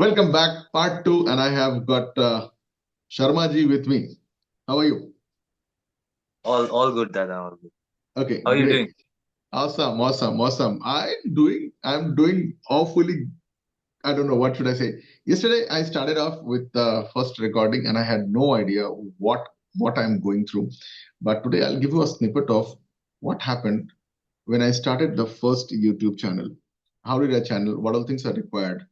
Welcome back, part two, and I have got Sharma ji with me. How are you? All good, Dada. All good. Okay, How are you great. doing? Awesome. I'm doing awfully. I don't know what should I say. Yesterday, I started off with the first recording, and I had no idea what I'm going through. But today, I'll give you a snippet of what happened when I started the first YouTube channel. How did I channel? What all things are required?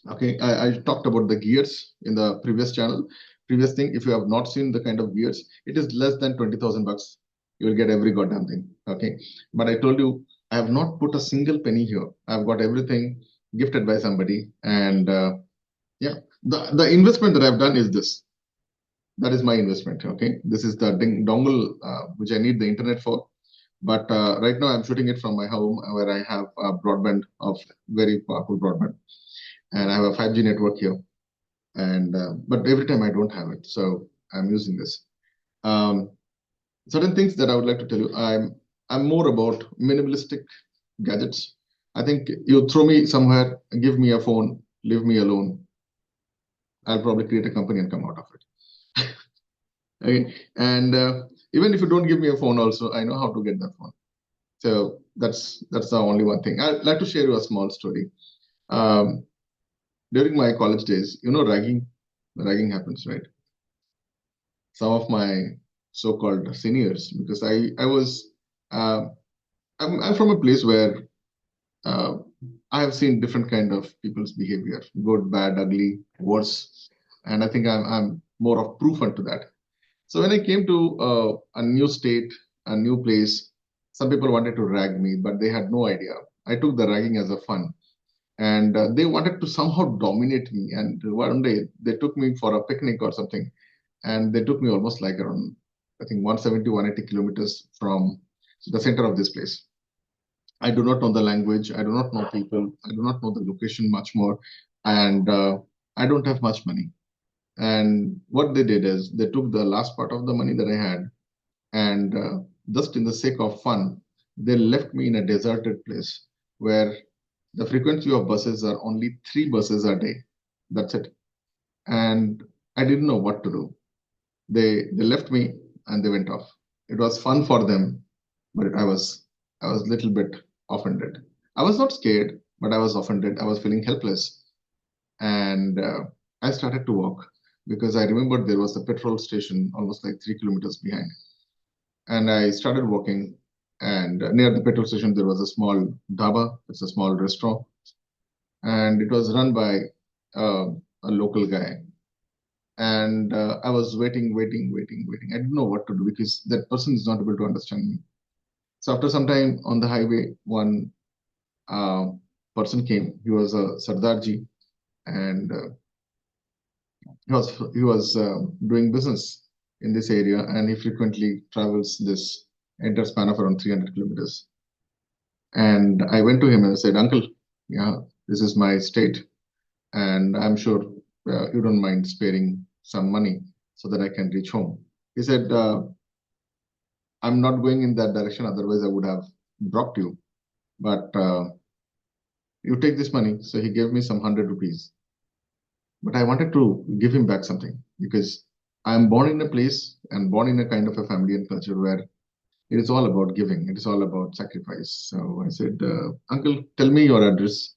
Okay, I talked about the gears in the previous channel. Previous thing, if you have not seen the kind of gears, it is less than 20,000 bucks. You will get every goddamn thing. Okay, but I told you I have not put a single penny here. I've got everything gifted by somebody, and yeah, the investment that I've done is this. That is my investment. Okay, this is the dongle which I need the internet for. But right now I'm shooting it from my home where I have a broadband of very powerful broadband, and I have a 5G network here and but every time I don't have it, so I'm using this. Um, Certain things that I would like to tell you. I'm more about minimalistic gadgets. I think you throw me somewhere, give me a phone, leave me alone. I'll probably create a company and come out of it. Okay, and even if you don't give me a phone, also I know how to get that phone. So that's the only one thing. I'd like to share you a small story. Um, During my college days, ragging happens, right? Some of my so-called seniors, because I was uh, I'm from a place where uh, I have seen different kind of people's behavior, good, bad, ugly, worse, and I think I'm more of proof unto that. So when I came to a new state, a new place, some people wanted to rag me, but they had no idea. I took the ragging as a fun, and they wanted to somehow dominate me. And one day they took me for a picnic or something, and they took me almost like around, I think, 170, 180 kilometers from the center of this place. I do not know the language. I do not know people. I do not know the location much more. And I don't have much money. And what they did is they took the last part of the money that I had, and just in the sake of fun, they left me in a deserted place where the frequency of buses are only three buses a day. That's it. And I didn't know what to do. They left me and they went off. It was fun for them, but I was a little bit offended. I was not scared, but I was offended. I was feeling helpless, and I started to walk because I remembered there was a petrol station almost like 3 kilometers behind, and I started walking. And near the petrol station, there was a small dhaba. It's a small restaurant, and it was run by uh, a local guy, and I was waiting. I didn't know what to do because that person is not able to understand me. So after some time on the highway, one uh, person came. He was a Sardarji, and he was doing business in this area, and he frequently travels this entire span of around 300 kilometers. And I went to him and I said, "Uncle, yeah, this is my state, and I'm sure you don't mind sparing some money so that I can reach home." He said, I'm not going in that direction. Otherwise, I would have dropped you. But you take this money. So he gave me some 100 rupees. But I wanted to give him back something because I'm born in a place and born in a kind of a family and culture where it is all about giving. It is all about sacrifice. So I said, Uncle, tell me your address.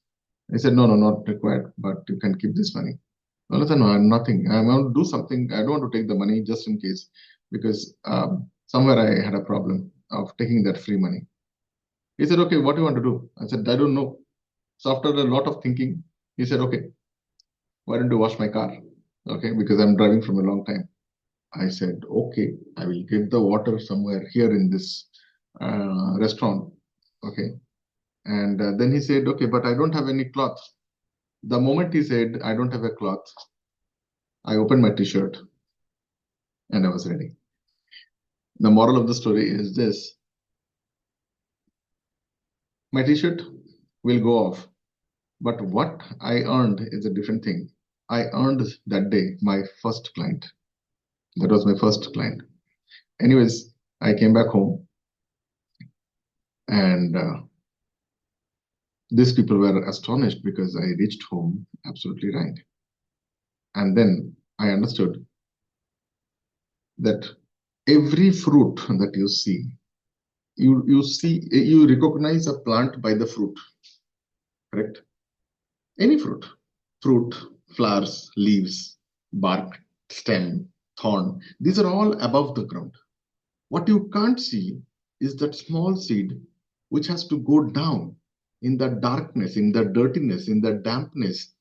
He said, no, not required, but you can keep this money. Well, I said, no, I'm nothing. I want to do something. I don't want to take the money just in case because somewhere I had a problem of taking that free money. He said, okay, what do you want to do? I said, I don't know. So after a lot of thinking, he said, okay, why don't you wash my car? Okay, because I'm driving from a long time. I said, okay, I will get the water somewhere here in this restaurant. Okay. And then he said, okay, but I don't have any cloth. The moment he said, I don't have a cloth, I opened my t-shirt and I was ready. The moral of the story is this: my t-shirt will go off, but what I earned is a different thing. I earned that day my first client. That was my first client. Anyways, I came back home and These people were astonished because I reached home absolutely right. And then I understood that every fruit that you recognize a plant by the fruit, correct? Any fruit, flowers, leaves, bark, stem, thorn, these are all above the ground. What you can't see is that small seed which has to go down in the darkness, in the dirtiness, in the dampness,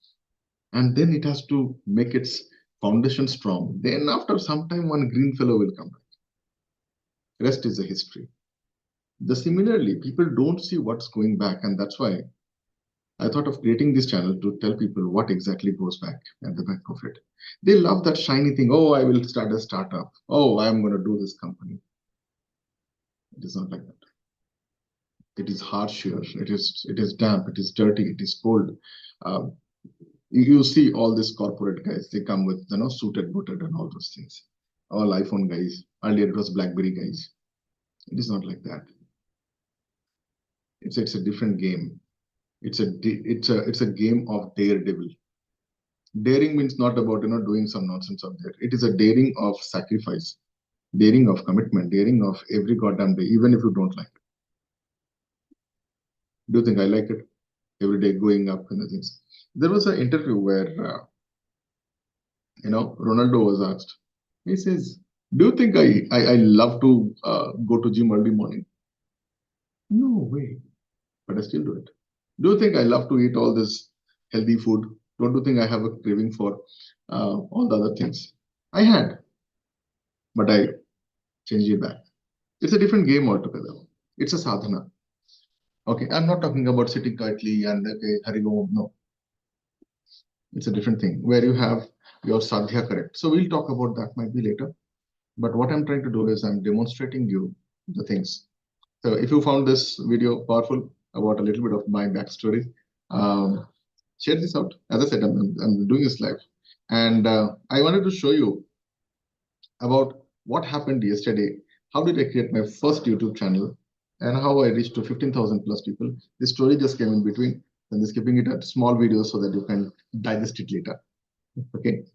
and then it has to make its foundation strong. Then, after some time, one green fellow will come back. Rest is a history. Similarly, people don't see what's going back, and that's why I thought of creating this channel to tell people what exactly goes back at the back of it. They love that shiny thing. Oh, I will start a startup. Oh, I'm going to do this company. It is not like that. It is harsh here. It is damp. It is dirty. It is cold. Um, you see all these corporate guys. They come with suited, booted, and all those things. All iPhone guys. Earlier it was BlackBerry guys. It is not like that. It's a different game. It's a game of daredevil. Daring means not about doing some nonsense out there. It is a daring of sacrifice, daring of commitment, daring of every goddamn day, even if you don't like it. Do you think I like it? Every day going up and the things. There was an interview where Ronaldo was asked. He says, "Do you think I love to go to gym early morning?" No way, but I still do it. Do you think I love to eat all this healthy food? Don't you think I have a craving for all the other things? I had, but I changed it back. It's a different game altogether. It's a sadhana. Okay, I'm not talking about sitting quietly and okay, Hari Om. No, it's a different thing where you have your sadhya correct. So we'll talk about that might be later. But what I'm trying to do is I'm demonstrating you the things. So if you found this video powerful about a little bit of my backstory, um, share this out. As I said, I'm doing this live. And I wanted to show you about what happened yesterday. How did I create my first YouTube channel and how I reached to 15,000 plus people. This story just came in between and just keeping it at small videos so that you can digest it later. Okay.